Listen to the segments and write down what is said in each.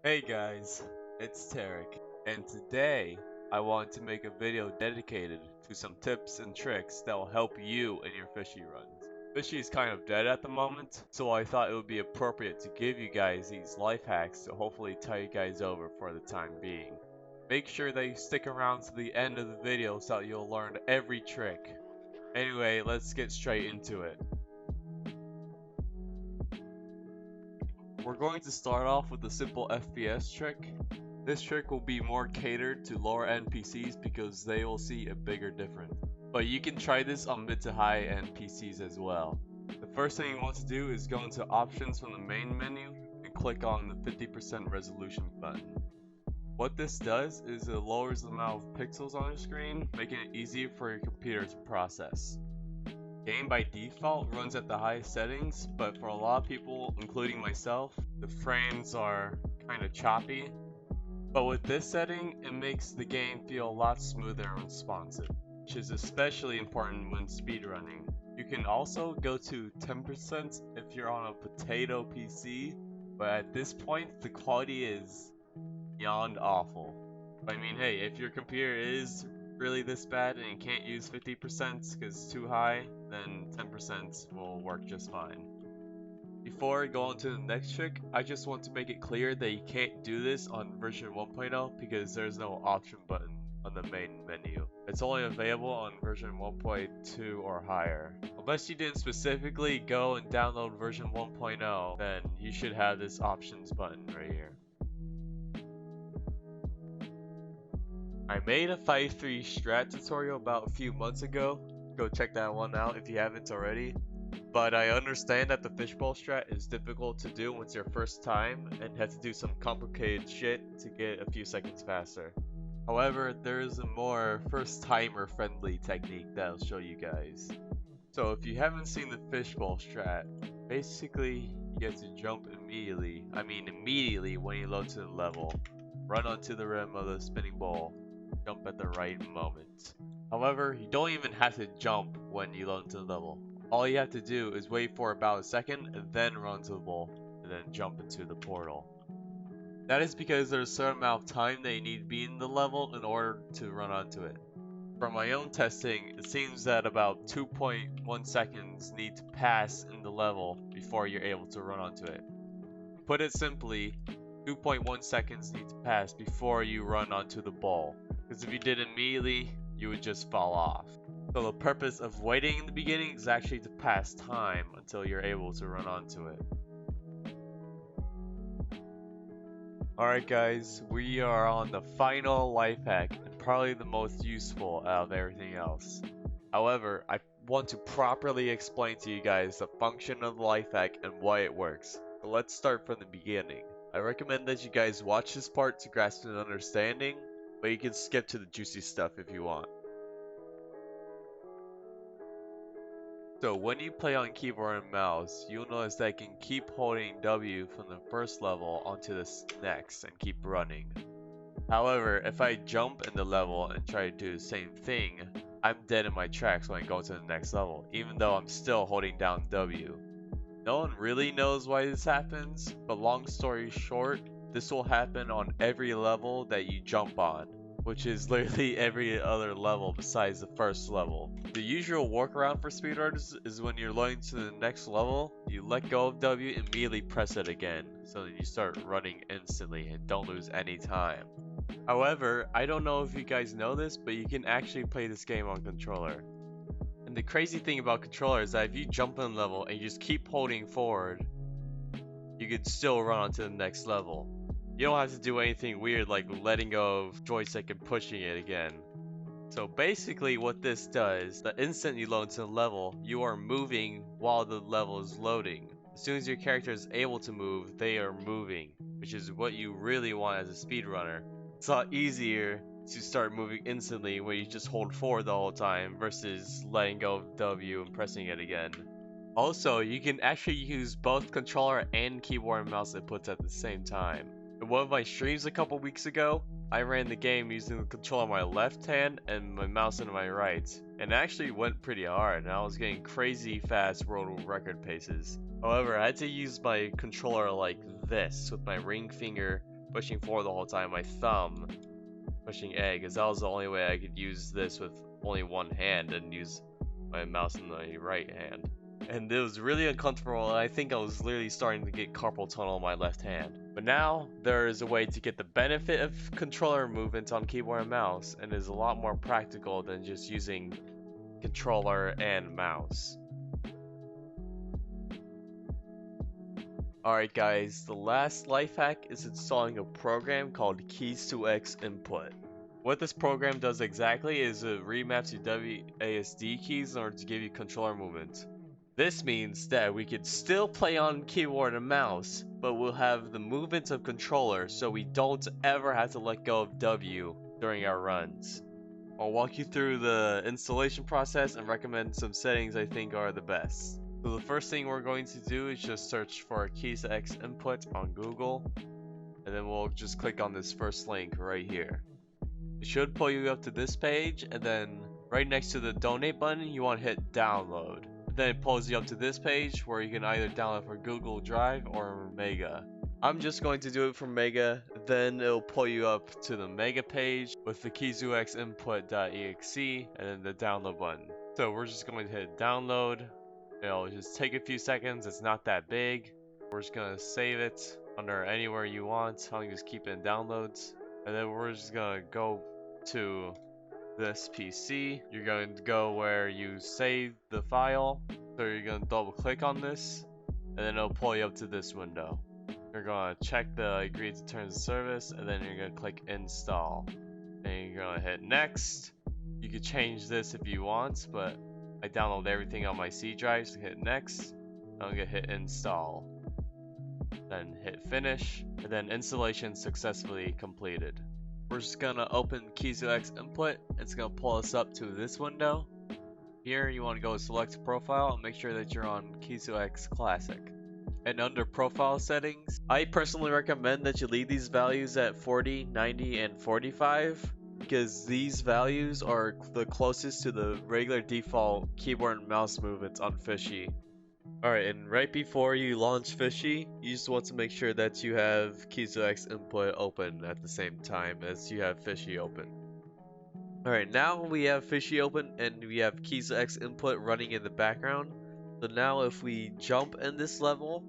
Hey guys, it's Tarek, and today I want to make a video dedicated to some tips and tricks that will help you in your fishy runs. Fishy is kind of dead at the moment, so I thought it would be appropriate to give you guys these life hacks to hopefully tie you guys over for the time being. Make sure that you stick around to the end of the video so that you'll learn every trick. Anyway, let's get straight into it. We're going to start off with a simple FPS trick. This trick will be more catered to lower end PCs because they will see a bigger difference. But you can try this on mid to high end PCs as well. The first thing you want to do is go into options from the main menu and click on the 50% resolution button. What this does is it lowers the amount of pixels on your screen, making it easier for your computer to process. Game by default runs at the highest settings, but for a lot of people, including myself, the frames are kind of choppy. But with this setting, it makes the game feel a lot smoother and responsive, which is especially important when speedrunning. You can also go to 10% if you're on a potato PC, but at this point, the quality is beyond awful. I mean, hey, if your computer is really this bad and you can't use 50% because it's too high, then 10% will work just fine. Before I go on to the next trick, I just want to make it clear that you can't do this on version 1.0 because there's no option button on the main menu. It's only available on version 1.2 or higher. Unless you didn't specifically go and download version 1.0, then you should have this options button right here. I made a 5.3 Strat tutorial about a few months ago. Go check that one out if you haven't already. But I understand that the Fishbowl strat is difficult to do when it's your first time and have to do some complicated shit to get a few seconds faster. However, there is a more first timer friendly technique that I'll show you guys. So if you haven't seen the Fishbowl strat, basically you have to jump immediately when you load to the level. Run onto the rim of the spinning bowl, jump at the right moment. However, you don't even have to jump when you load into the level. All you have to do is wait for about a second and then run to the bowl and then jump into the portal. That is because there's a certain amount of time that you need to be in the level in order to run onto it. From my own testing, it seems that about 2.1 seconds need to pass in the level before you're able to run onto it. Put it simply, 2.1 seconds need to pass before you run onto the bowl, because if you did it immediately, you would just fall off. So the purpose of waiting in the beginning is actually to pass time until you're able to run onto it. Alright guys, we are on the final life hack, and probably the most useful out of everything else. However, I want to properly explain to you guys the function of the life hack and why it works. So let's start from the beginning. I recommend that you guys watch this part to grasp an understanding, but you can skip to the juicy stuff if you want. So when you play on keyboard and mouse, you'll notice that I can keep holding W from the first level onto the next and keep running. However, if I jump in the level and try to do the same thing, I'm dead in my tracks when I go to the next level, even though I'm still holding down W. No one really knows why this happens, but long story short, this will happen on every level that you jump on, which is literally every other level besides the first level. The usual workaround for speedrunners is when you're loading to the next level, you let go of W and immediately press it again, so that you start running instantly and don't lose any time. However, I don't know if you guys know this, but you can actually play this game on controller. And the crazy thing about controller is that if you jump in level and you just keep holding forward, you could still run on to the next level. You don't have to do anything weird like letting go of joystick and pushing it again. So basically what this does, the instant you load to the level, you are moving while the level is loading. As soon as your character is able to move, they are moving, which is what you really want as a speedrunner. It's a lot easier to start moving instantly when you just hold forward the whole time versus letting go of W and pressing it again. Also, you can actually use both controller and keyboard and mouse inputs at the same time. In one of my streams a couple weeks ago, I ran the game using the controller on my left hand and my mouse in my right, and it actually went pretty hard, and I was getting crazy fast world record paces. However, I had to use my controller like this, with my ring finger pushing forward the whole time, my thumb pushing A, because that was the only way I could use this with only one hand and use my mouse in the right hand. And it was really uncomfortable, and I think I was literally starting to get carpal tunnel in my left hand. But now, there is a way to get the benefit of controller movement on keyboard and mouse, and is a lot more practical than just using controller and mouse. Alright guys, the last life hack is installing a program called Keys to X Input. What this program does exactly is it remaps your WASD keys in order to give you controller movement. This means that we could still play on keyboard and mouse, but we'll have the movement of controller so we don't ever have to let go of W during our runs. I'll walk you through the installation process and recommend some settings I think are the best. So the first thing we're going to do is just search for Keys to X Input on Google, and then we'll just click on this first link right here. It should pull you up to this page, and then right next to the donate button you want to hit download. Then it pulls you up to this page where you can either download for Google Drive or Mega. I'm just going to do it for Mega, then it'll pull you up to the Mega page with the keys to X input.exe and then the download button. So we're just going to hit download. It'll just take a few seconds, it's not that big. We're just going to save it under anywhere you want. I'll just keep it in downloads. And then we're just going to go to this PC. You're going to go where you save the file. So you're going to double click on this, and then it'll pull you up to this window. You're going to check the agree to terms of service, and then you're going to click install. And you're going to hit next. You can change this if you want, but I download everything on my C drive, so hit next. I'm going to hit install. Then hit finish, and then installation successfully completed. We're just gonna open Keys to X Input. It's gonna pull us up to this window. Here you want to go select profile and make sure that you're on Keys to X Classic. And under profile settings, I personally recommend that you leave these values at 40, 90, and 45 because these values are the closest to the regular default keyboard and mouse movements on Fishy. Alright, and right before you launch Fishy, you just want to make sure that you have Keys to X Input open at the same time as you have Fishy open. Alright, now we have Fishy open and we have Keys to X Input running in the background. So now if we jump in this level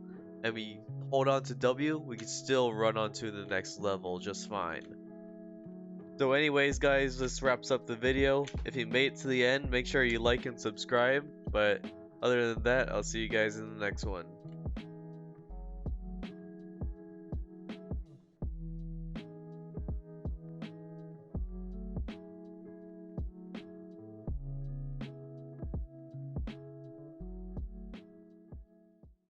and we hold on to W, we can still run on to the next level just fine. So anyways guys, this wraps up the video. If you made it to the end, make sure you like and subscribe, but other than that, I'll see you guys in the next one.